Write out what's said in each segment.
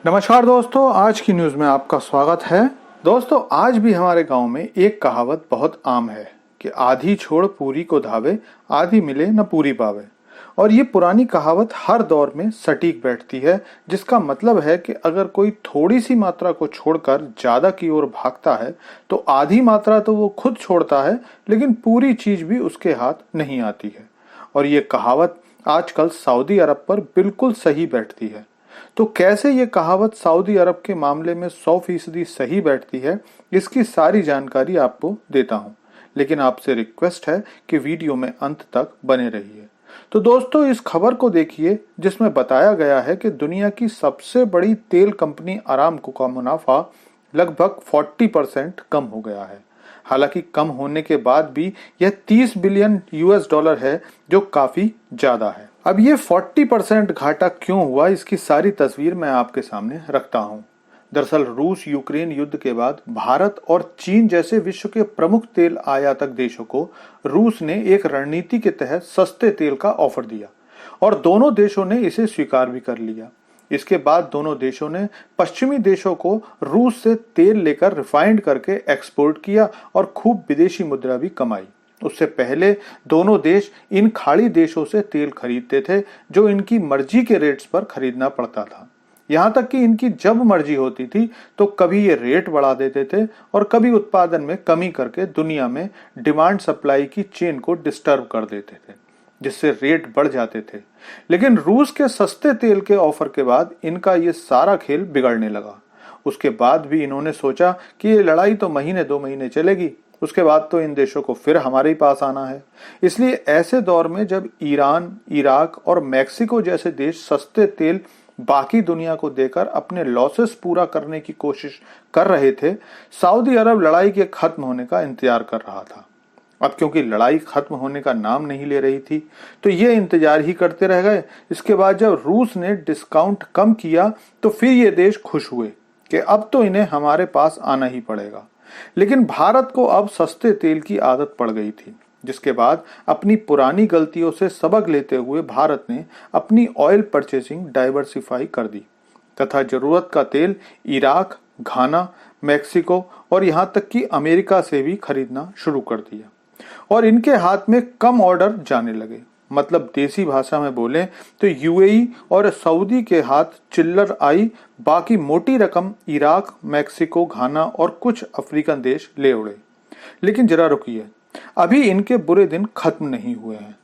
नमस्कार दोस्तों, आज की न्यूज़ में आपका स्वागत है। दोस्तों, आज भी हमारे गांव में एक कहावत बहुत आम है कि आधी छोड़ पूरी को धावे, आधी मिले न पूरी पावे। और ये पुरानी कहावत हर दौर में सटीक बैठती है, जिसका मतलब है कि अगर कोई थोड़ी सी मात्रा को छोड़कर ज्यादा की ओर भागता है तो आधी मात्रा तो वो खुद छोड़ता है, लेकिन पूरी चीज भी उसके हाथ नहीं आती है। और ये कहावत आजकल सऊदी अरब पर बिल्कुल सही बैठती है। तो कैसे ये कहावत सऊदी अरब के मामले में 100% सही बैठती है, इसकी सारी जानकारी आपको देता हूं। लेकिन आपसे रिक्वेस्ट है कि वीडियो में अंत तक बने रहिए। तो दोस्तों, इस खबर को देखिए जिसमें बताया गया है कि दुनिया की सबसे बड़ी तेल कंपनी अरामको का मुनाफा लगभग 40% कम हो गया है। हालांकि कम होने के बाद भी यह 30 बिलियन US डॉलर है, जो काफी ज्यादा है। अब ये 40% घाटा क्यों हुआ, इसकी सारी तस्वीर मैं आपके सामने रखता हूं। दरअसल रूस यूक्रेन युद्ध के बाद भारत और चीन जैसे विश्व के प्रमुख तेल आयातक देशों को रूस ने एक रणनीति के तहत सस्ते तेल का ऑफर दिया और दोनों देशों ने इसे स्वीकार भी कर लिया। इसके बाद दोनों देशों ने पश्चिमी देशों को रूस से तेल लेकर रिफाइंड करके एक्सपोर्ट किया और खूब विदेशी मुद्रा भी कमाई। उससे पहले दोनों देश इन खाड़ी देशों से तेल खरीदते थे, जो इनकी मर्जी के रेट्स पर खरीदना पड़ता था। यहाँ तक कि इनकी जब मर्जी होती थी तो कभी ये रेट बढ़ा देते थे और कभी उत्पादन में कमी करके दुनिया में डिमांड सप्लाई की चेन को डिस्टर्ब कर देते थे, जिससे रेट बढ़ जाते थे। लेकिन रूस के सस्ते तेल के ऑफर के बाद इनका ये सारा खेल बिगड़ने लगा। उसके बाद भी इन्होंने सोचा कि ये लड़ाई तो महीने 2 महीने चलेगी, उसके बाद तो इन देशों को फिर हमारे ही पास आना है। इसलिए ऐसे दौर में जब ईरान, इराक और मैक्सिको जैसे देश सस्ते तेल बाकी दुनिया को देकर अपने लॉसेस पूरा करने की कोशिश कर रहे थे, सऊदी अरब लड़ाई के खत्म होने का इंतजार कर रहा था। अब क्योंकि लड़ाई खत्म होने का नाम नहीं ले रही थी, तो ये इंतजार ही करते रह गए। इसके बाद जब रूस ने डिस्काउंट कम किया तो फिर ये देश खुश हुए कि अब तो इन्हें हमारे पास आना ही पड़ेगा। लेकिन भारत को अब सस्ते तेल की आदत पड़ गई थी, जिसके बाद अपनी पुरानी गलतियों से सबक लेते हुए भारत ने अपनी ऑयल परचेसिंग डाइवर्सिफाई कर दी तथा जरूरत का तेल इराक, घाना, मैक्सिको और यहां तक कि अमेरिका से भी खरीदना शुरू कर दिया। और इनके हाथ में कम ऑर्डर जाने लगे। मतलब देसी भाषा में बोले तो यूएई और सऊदी के हाथ चिल्लर आई, बाकी मोटी रकम इराक, मैक्सिको, घाना और कुछ अफ्रीकन देश ले उड़े। लेकिन जरा रुकिए, अभी इनके बुरे दिन खत्म नहीं हुए हैं।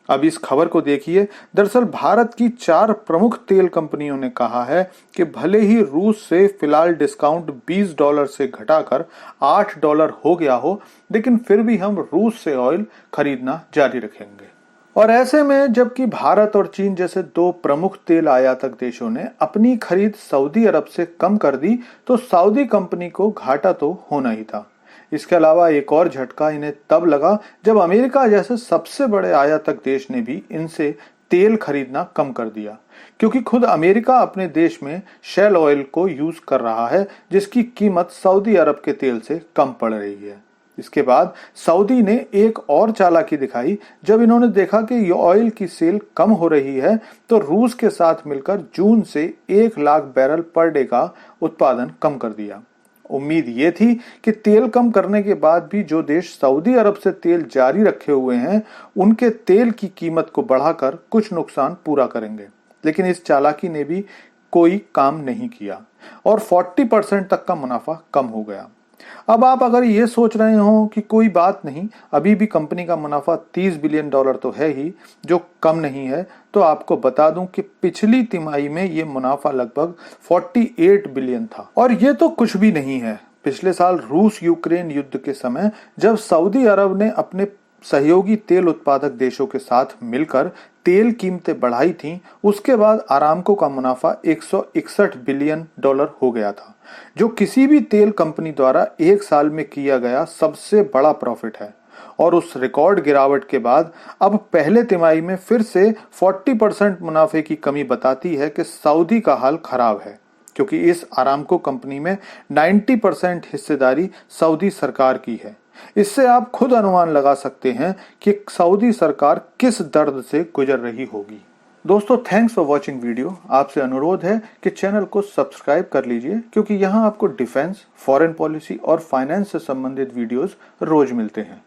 अब इस खबर को देखिए। दरअसल भारत की 4 प्रमुख तेल कंपनियों ने कहा है कि भले ही रूस से फिलहाल डिस्काउंट $20 से घटाकर $8 हो गया हो, लेकिन फिर भी हम रूस से ऑयल खरीदना जारी रखेंगे। और ऐसे में जबकि भारत और चीन जैसे 2 प्रमुख तेल आयातक देशों ने अपनी खरीद सऊदी अरब से कम कर दी, तो सऊदी कंपनी को घाटा तो होना ही था। इसके अलावा एक और झटका इन्हें तब लगा जब अमेरिका जैसे सबसे बड़े आयातक देश ने भी इनसे तेल खरीदना कम कर दिया, क्योंकि खुद अमेरिका अपने देश में शेल ऑयल को यूज कर रहा है, जिसकी कीमत सऊदी अरब के तेल से कम पड़ रही है। इसके बाद सऊदी ने एक और चालाकी दिखाई। जब इन्होंने देखा कि ये ऑयल की सेल कम हो रही है, तो रूस के साथ मिलकर जून से 1 लाख बैरल पर डे का उत्पादन कम कर दिया। उम्मीद ये थी कि तेल कम करने के बाद भी जो देश सऊदी अरब से तेल जारी रखे हुए हैं, उनके तेल की कीमत को बढ़ाकर कुछ नुकसान पूरा करेंगे। लेकिन इस चालाकी ने भी कोई काम नहीं किया और 40% तक का मुनाफा कम हो गया। अब आप अगर ये सोच रहे हो कि कोई बात नहीं, अभी भी कंपनी का मुनाफा $30 बिलियन तो है ही, जो कम नहीं है, तो आपको बता दूं कि पिछली तिमाही में ये मुनाफा लगभग 48 बिलियन था। और ये तो कुछ भी नहीं है। पिछले साल रूस यूक्रेन युद्ध के समय जब सऊदी अरब ने अपने सहयोगी तेल उत्पादक देशों के साथ मिलकर तेल कीमतें बढ़ाई थीं, उसके बाद अरामको का मुनाफा $161 बिलियन हो गया था, जो किसी भी तेल कंपनी द्वारा एक साल में किया गया सबसे बड़ा प्रॉफिट है। और उस रिकॉर्ड गिरावट के बाद अब पहले तिमाही में फिर से 40% मुनाफे की कमी बताती है कि सऊदी का हाल खराब है, क्योंकि इस अरामको कंपनी में 90% हिस्सेदारी सऊदी सरकार की है। इससे आप खुद अनुमान लगा सकते हैं कि सऊदी सरकार किस दर्द से गुजर रही होगी। दोस्तों थैंक्स फॉर वॉचिंग वीडियो। आपसे अनुरोध है कि चैनल को सब्सक्राइब कर लीजिए, क्योंकि यहाँ आपको डिफेंस, फॉरेन पॉलिसी और फाइनेंस से संबंधित वीडियोस रोज मिलते हैं।